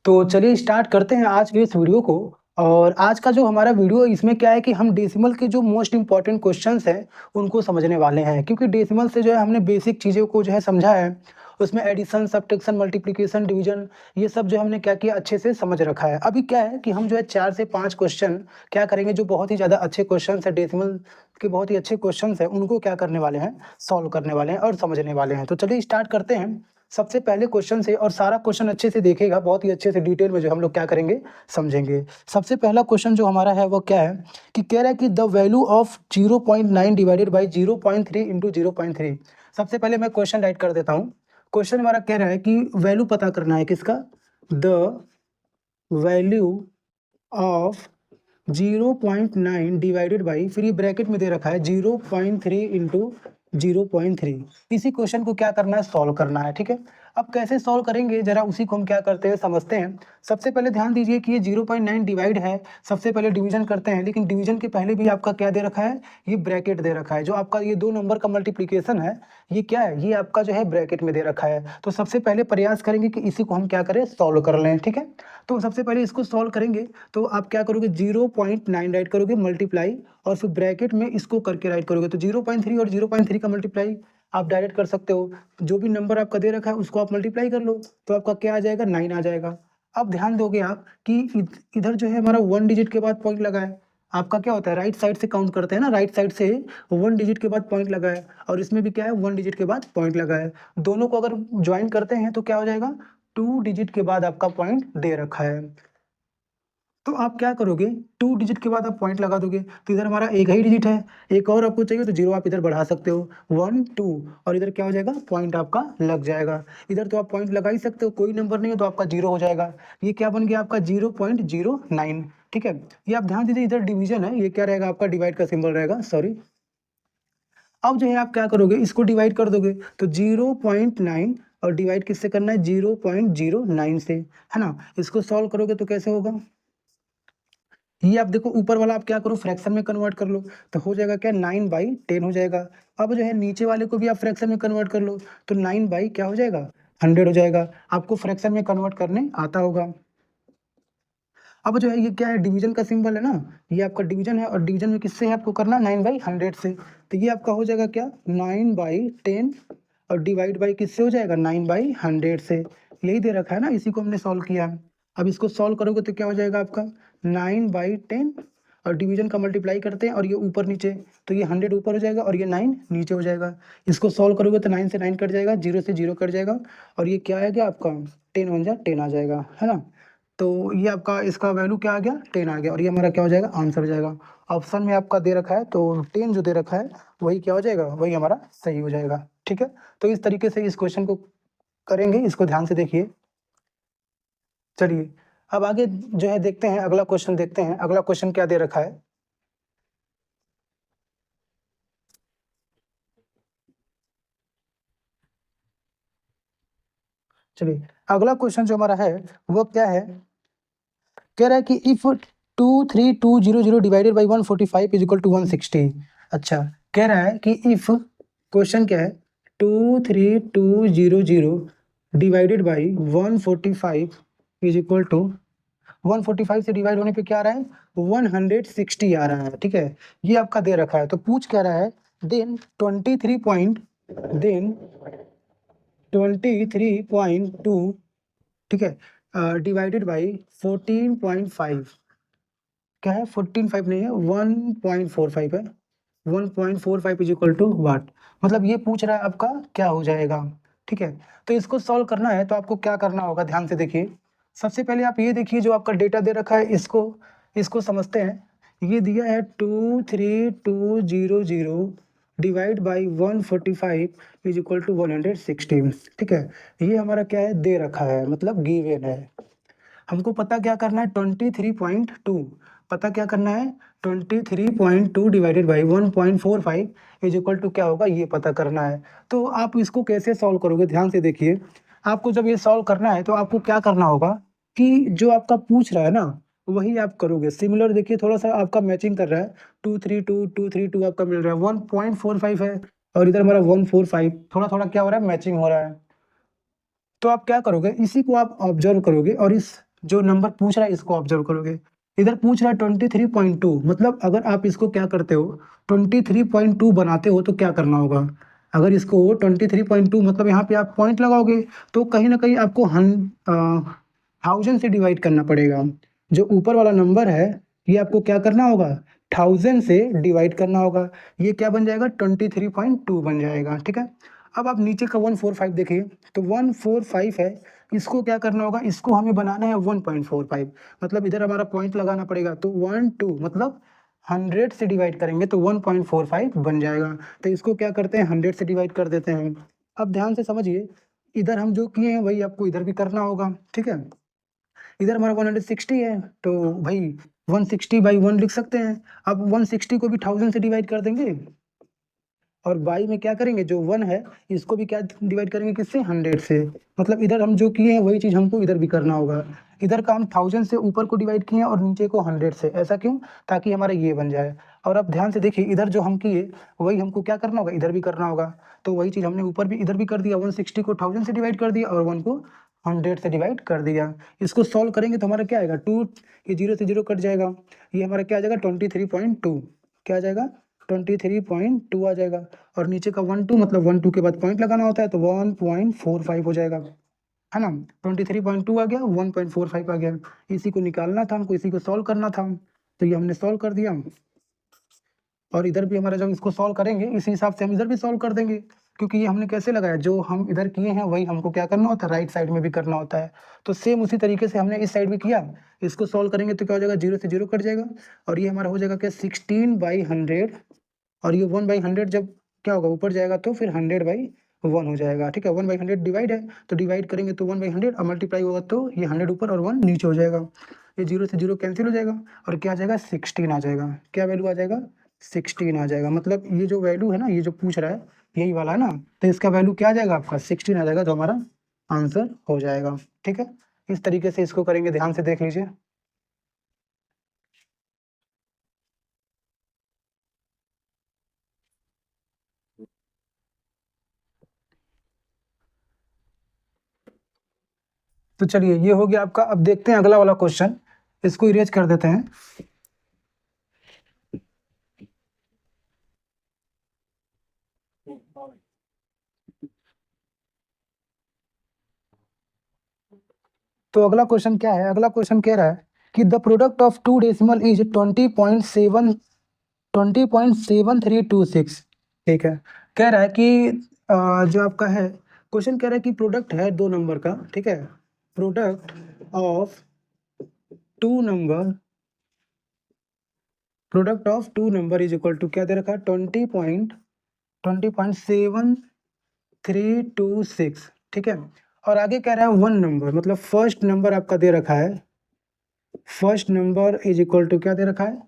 तो चलिए स्टार्ट करते हैं आज के इस वीडियो को। और आज का जो हमारा वीडियो है इसमें क्या है कि हम डेसिमल के जो मोस्ट इम्पोर्टेंट क्वेश्चंस हैं उनको समझने वाले हैं, क्योंकि डेसिमल से जो है हमने बेसिक चीज़ों को जो है समझा है। उसमें एडिशन, सब्ट्रैक्शन, मल्टीप्लिकेशन, डिवीजन, ये सब जो हमने क्या किया, अच्छे से समझ रखा है। अभी क्या है कि हम जो है 4 से 5 क्वेश्चन क्या करेंगे, जो बहुत ही ज़्यादा अच्छे क्वेश्चन है, डेसिमल के बहुत ही अच्छे क्वेश्चन है, उनको क्या करने वाले हैं, सॉल्व करने वाले हैं और समझने वाले हैं। तो चलिए स्टार्ट करते हैं सबसे पहले क्वेश्चन से, और सारा क्वेश्चन अच्छे से देखिएगा, बहुत ही अच्छे से डिटेल में जो हम लोग क्या करेंगे, समझेंगे। सबसे पहला क्वेश्चन जो हमारा है वो क्या है कि कह रहा है कि the value of 0.9 divided by 0.3 into 0.3। सबसे पहले मैं क्वेश्चन राइट कर देता हूँ। क्वेश्चन हमारा कह रहा है कि वैल्यू पता करना है किसका, the value of 0.9 divided by, फिर ये ब्रैकेट में दे रखा है 0.3 इंटू 0.3। इसी क्वेश्चन को क्या करना है, सॉल्व करना है। ठीक है, अब कैसे सॉल्व करेंगे जरा उसी को हम क्या करते हैं, समझते हैं। सबसे पहले ध्यान दीजिए कि ये 0.9 डिवाइड है, सबसे पहले डिवीजन करते हैं, लेकिन डिवीजन के पहले भी आपका क्या दे रखा है, ये ब्रैकेट दे रखा है। जो आपका ये 2 नंबर का मल्टीप्लीकेशन है, ये क्या है, ये आपका जो है ब्रैकेट में दे रखा है। तो सबसे पहले प्रयास करेंगे कि इसी को हम क्या करें, सॉल्व कर लें। ठीक है, तो सबसे पहले इसको सॉल्व करेंगे तो आप क्या करोगे, 0.9 राइट करोगे मल्टीप्लाई, और फिर ब्रैकेट में इसको करके राइट करोगे। तो 0.3 और 0.3 का मल्टीप्लाई आप डायरेक्ट कर सकते हो। जो भी नंबर आपका दे रखा है उसको आप मल्टीप्लाई कर लो, तो आपका क्या आ जाएगा, 9 आ जाएगा। अब ध्यान दोगे आप कि इधर जो है हमारा 1 डिजिट के बाद पॉइंट लगा है। आपका क्या होता है, राइट साइड से काउंट करते हैं ना, राइट साइड से 1 डिजिट के बाद पॉइंट लगा है, और इसमें भी क्या है, 1 डिजिट के बाद पॉइंट लगा है। दोनों को अगर ज्वाइन करते हैं तो क्या हो जाएगा, 2 डिजिट के बाद आपका पॉइंट दे रखा है। तो आप क्या करोगे, 2 डिजिट के बाद आप पॉइंट लगा दोगे, तो इधर हमारा एक ही डिजिट है, एक और आपको चाहिए तो 0 आप इधर बढ़ा सकते हो, 1 2, और इधर क्या हो जाएगा, पॉइंट आपका लग जाएगा। इधर तो आप पॉइंट लगा ही सकते हो, कोई नंबर नहीं है तो आपका 0 हो जाएगा। ये क्या बन गया आपका, 0.09। ठीक है, ये आप ध्यान दीजिए, इधर डिवीजन है, ये क्या रहेगा आपका, डिवाइड का सिंबल रहेगा, सॉरी। अब जो है आप क्या करोगे, इसको डिवाइड कर दोगे, तो 0.9 और डिवाइड किससे करना है, 0.09 से, है ना। इसको सॉल्व करोगे तो कैसे होगा, ये आप देखो ऊपर वाला आप क्या करो, फ्रैक्शन में कन्वर्ट कर लो, तो हो जाएगा क्या, 9/10 हो जाएगा। अब जो है नीचे वाले को भी आप फ्रैक्शन में कन्वर्ट कर लो, तो 9 बाई क्या हो जाएगा, 100 हो जाएगा। आपको फ्रैक्शन में कन्वर्ट करने आता होगा। अब जो है ये क्या है, डिवीजन का सिंबल है ना, ये आपका डिवीजन है, और डिवीजन में किससे है आपको करना, 9/100 से। तो ये आपका हो जाएगा क्या, 9/10, और डिवाइड बाई किससे हो जाएगा, 9/100 से। यही दे रखा है ना, इसी को हमने सॉल्व किया। अब इसको सॉल्व करोगे तो क्या हो जाएगा आपका, 9/10, और डिवीजन का मल्टीप्लाई करते हैं, और ये ऊपर नीचे, तो ये 100 ऊपर हो जाएगा और ये 9 नीचे हो जाएगा। इसको सॉल्व करोगे तो 9 से 9 कट जाएगा, 0 से 0 कट जाएगा, और ये क्या आएगा आपका, 10 1 जा 10 आ जाएगा, है ना। तो ये आपका इसका वैल्यू क्या आ गया, 10 आ गया, और ये हमारा क्या हो जाएगा, आंसर हो जाएगा। ऑप्शन में आपका दे रखा है तो 10 जो दे रखा है वही क्या हो जाएगा, वही हमारा सही हो जाएगा। ठीक है, तो इस तरीके से इस क्वेश्चन को करेंगे, इसको ध्यान से देखिए। चलिए अब आगे जो है देखते हैं, अगला क्वेश्चन देखते हैं, अगला क्वेश्चन क्या दे रखा है। चलिए अगला क्वेश्चन जो हमारा है वो क्या है, कह रहा है कि if 23200 divided by 145 is equal to 160। अच्छा, कह रहा है कि इफ, क्वेश्चन क्या है, 23200 divided by 145 is equal to, 145 से डिवाइड होने पे क्या आ रहा है, 160 आ रहा है। ठीक है, ये आपका दे रखा है, तो पूछ क्या रहा है, देन 23.2, ठीक है, डिवाइडेड बाई 14.5, क्या है, 14.5 नहीं है, 1.45 है, 1.45 इज इक्वल टू वाट, मतलब ये पूछ रहा है आपका क्या हो जाएगा। ठीक है, तो इसको सॉल्व करना है तो आपको क्या करना होगा, ध्यान से देखिए। सबसे पहले आप ये देखिए, जो आपका डेटा दे रखा है इसको इसको समझते हैं। ये दिया है 23200 divide by 145 is equal to 160। ठीक है, ये हमारा क्या है, दे रखा है, मतलब गिवन है। हमको पता क्या करना है, 23.2 पता क्या करना है, 23.2 divided by 1.45 is equal to क्या होगा, ये पता करना है। तो आप इसको कैसे सॉल्व करोगे, ध्यान से देखिए। आपको जब ये सॉल्व करना है तो आपको क्या करना होगा कि जो आपका पूछ रहा है ना वही आप करोगे। सिमिलर देखिए, थोड़ा सा आपका मैचिंग कर रहा है, 232 आपका मिल रहा है, 1.45 है, और इधर हमारा 145, थोड़ा थोड़ा क्या हो रहा है, मैचिंग हो रहा है। तो आप क्या करोगे, इसी को आप ऑब्जर्व करोगे, और इस जो नंबर पूछ रहा है इसको ऑब्जर्व करोगे। इधर पूछ रहा है 23.2, मतलब अगर आप इसको क्या करते हो 23.2 बनाते हो तो क्या करना होगा। अगर इसको 23.2 मतलब यहाँ पे आप पॉइंट लगाओगे तो कहीं ना कहीं आपको 1000 से डिवाइड करना पड़ेगा। जो ऊपर वाला नंबर है ये आपको क्या करना होगा 1000 से डिवाइड करना होगा। ये क्या बन जाएगा 23.2 बन जाएगा। ठीक है, अब आप नीचे का 145 देखिए, तो 145 है, इसको क्या करना होगा, इसको हमें बनाना है 1.45, मतलब इधर हमारा पॉइंट लगाना पड़ेगा। तो 1 2 मतलब 100 से डिवाइड करेंगे तो 1.45 बन जाएगा। तो इसको क्या करते हैं 100 से डिवाइड कर देते हैं। अब ध्यान से समझिए, इधर हम जो किए हैं वही आपको इधर भी करना होगा। ठीक है, इधर हमारा 160 है तो भाई 160/1 लिख सकते हैं। अब 160 को भी 1000 से डिवाइड कर देंगे और बाई में क्या करेंगे, जो 1 है इसको भी क्या डिवाइड करेंगे, किससे 100 से। मतलब इधर हम जो किए हैं वही चीज़ हमको इधर भी करना होगा। इधर का हम 1000 से ऊपर को डिवाइड किए हैं और नीचे को 100 से। ऐसा क्यों, ताकि हमारा ये बन जाए। और अब ध्यान से देखिए, इधर जो हम किए वही हमको क्या करना होगा, इधर भी करना होगा। तो वही चीज़ हमने ऊपर भी इधर भी कर दिया, 160 को 1000 से डिवाइड कर दिया और 1 को 100 से डिवाइड कर दिया। इसको सॉल्व करेंगे तो हमारा क्या आएगा 2, ये 0 से 0 कट जाएगा, ये हमारा क्या आ जाएगा 23.2, क्या आ जाएगा 23.2 आ जाएगा। और नीचे का 1 2 मतलब 1 2 के बाद पॉइंट लगाना होता है तो 1.45 हो जाएगा, है ना। 23.2 आ गया, 1.45 आ गया। इसी को निकालना था हमको, इसी को सॉल्व करना था, तो ये हमने सॉल्व कर दिया। और इधर भी हमारा जब इसको सॉल्व करेंगे इसी हिसाब से हम इधर भी सॉल्व कर देंगे, क्योंकि ये हमने कैसे लगाया, जो हम इधर किए हैं वही हमको क्या करना होता है राइट साइड में भी करना होता है। तो सेम उसी तरीके से हमने इस साइड भी किया। इसको सॉल्व करेंगे तो क्या हो जाएगा, 0 से 0 कट जाएगा और ये हमारा हो जाएगा क्या 16/100। और ये 1/100 जब क्या होगा ऊपर जाएगा तो फिर 100/1 हो जाएगा। ठीक है, 1/100 डिवाइड है तो डिवाइड करेंगे तो 1/100 और मल्टीप्लाई होगा तो ये 100 ऊपर और 1 नीचे हो जाएगा। ये 0 से 0 कैंसिल हो जाएगा और क्या आ जाएगा 16 आ जाएगा। क्या वैल्यू आ जाएगा 16 आ जाएगा। मतलब ये जो वैल्यू है ना, ये जो पूछ रहा है यही वाला है ना, तो इसका वैल्यू क्या आ जाएगा आपका 16 आ जाएगा, जो हमारा आंसर हो जाएगा। ठीक है, इस तरीके से इसको करेंगे, ध्यान से देख लीजिए। तो चलिए ये हो गया आपका। अब देखते हैं अगला वाला क्वेश्चन, इसको इरेज कर देते हैं। तो अगला क्वेश्चन क्या है, अगला क्वेश्चन कह रहा है कि the product of two decimal is 20.7326। ठीक है, कह रहा है कि जो आपका है क्वेश्चन कह रहा है कि प्रोडक्ट है दो नंबर का। ठीक है, product of two number, product of two number is equal to क्या दे रखा है 20.7326। ठीक है, और आगे कह रहा है वन नंबर, मतलब फर्स्ट नंबर आपका दे रखा है, first number is equal to क्या दे रखा है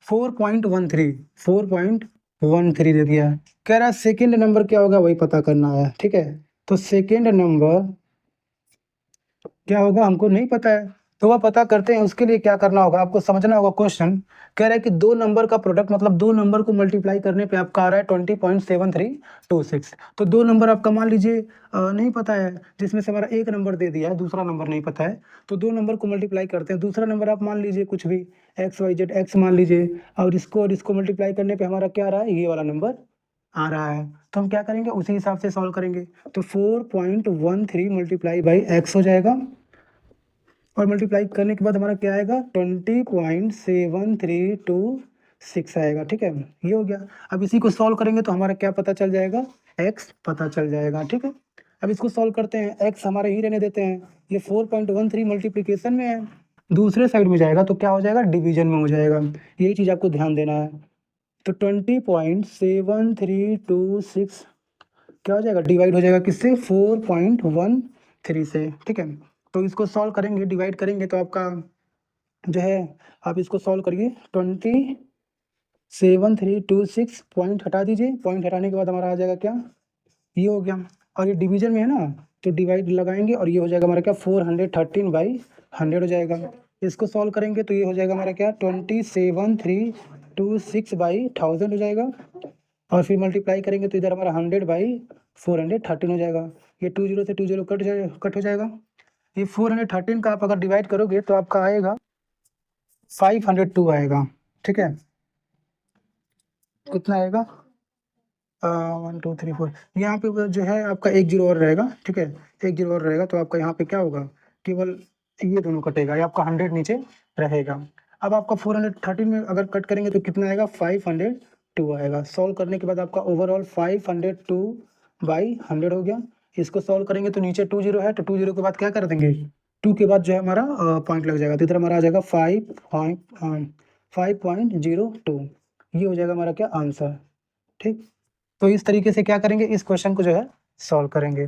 4.13, 4.13 दे दिया है। कह रहा है सेकेंड नंबर क्या होगा वही पता करना है। ठीक है, तो सेकेंड नंबर क्या होगा हमको नहीं पता है, तो वह पता करते हैं। उसके लिए क्या करना होगा, आपको समझना होगा क्वेश्चन। कह रहा है कि दो नंबर का प्रोडक्ट, मतलब दो नंबर को मल्टीप्लाई करने पे आपका आ रहा है 20.7326। तो दो नंबर आपका मान लीजिए नहीं पता है, जिसमें से हमारा एक नंबर दे दिया है, दूसरा नंबर नहीं पता है। तो दो नंबर को मल्टीप्लाई करते हैं, दूसरा नंबर आप मान लीजिए कुछ भी XYZ X मान लीजिए, और इसको मल्टीप्लाई करने पे हमारा क्या आ रहा है, ये वाला नंबर आ रहा है। तो हम क्या करेंगे उसी हिसाब से सॉल्व करेंगे। तो 4.13 मल्टीप्लाई बाई एक्स हो जाएगा, और मल्टीप्लाई करने के बाद हमारा क्या आएगा 20.7326 आएगा। ठीक है, ये हो गया। अब इसी को सॉल्व करेंगे तो हमारा क्या पता चल जाएगा, x पता चल जाएगा। ठीक है, अब इसको सॉल्व करते हैं, x हमारा ही रहने देते हैं। ये 4.13 मल्टीप्लीकेशन में है, दूसरे साइड में जाएगा तो क्या हो जाएगा डिवीजन में हो जाएगा। यही चीज़ आपको ध्यान देना है। तो 20.7326 क्या हो जाएगा, डिवाइड हो जाएगा किससे 4.13 से। ठीक है, तो इसको सॉल्व करेंगे, डिवाइड करेंगे तो आपका जो है, आप इसको सॉल्व करिए 20.7326 पॉइंट हटा दीजिए, पॉइंट हटाने के बाद हमारा आ जाएगा क्या, ये हो गया। और ये डिवीजन में है ना, तो डिवाइड लगाएंगे और ये हो जाएगा हमारा क्या 413/100 हो जाएगा। इसको सॉल्व करेंगे तो ये हो जाएगा हमारा क्या 27,326/1000 हो जाएगा। और फिर मल्टीप्लाई करेंगे तो इधर हमारा 100/413 हो जाएगा। ये 20 से 20 कट हो जाएगा। ये 413 का आप अगर डिवाइड करोगे तो आपका आएगा 502 आएगा। ठीक है, कितना आएगा 1 2 3 4, यहाँ पे जो है आपका एक जीरो और रहेगा। ठीक है, एक जीरो और रहेगा तो आपका यहाँ पे क्या होगा, केवल ये दोनों कटेगा, ये आपका 100 नीचे रहेगा। अब आपका 413 में अगर कट करेंगे तो कितना आएगा 502 आएगा। सॉल्व करने के बाद आपका ओवरऑल 502/100 हो गया। इसको सॉल्व करेंगे तो नीचे 2 जीरो है, तो 2 जीरो के बाद क्या कर देंगे, 2 के बाद जो है हमारा पॉइंट लग जाएगा, तो इधर हमारा आ जाएगा 5.02। ये हो जाएगा हमारा क्या आंसर। ठीक, तो इस तरीके से क्या करेंगे, इस क्वेश्चन को जो है सॉल्व करेंगे।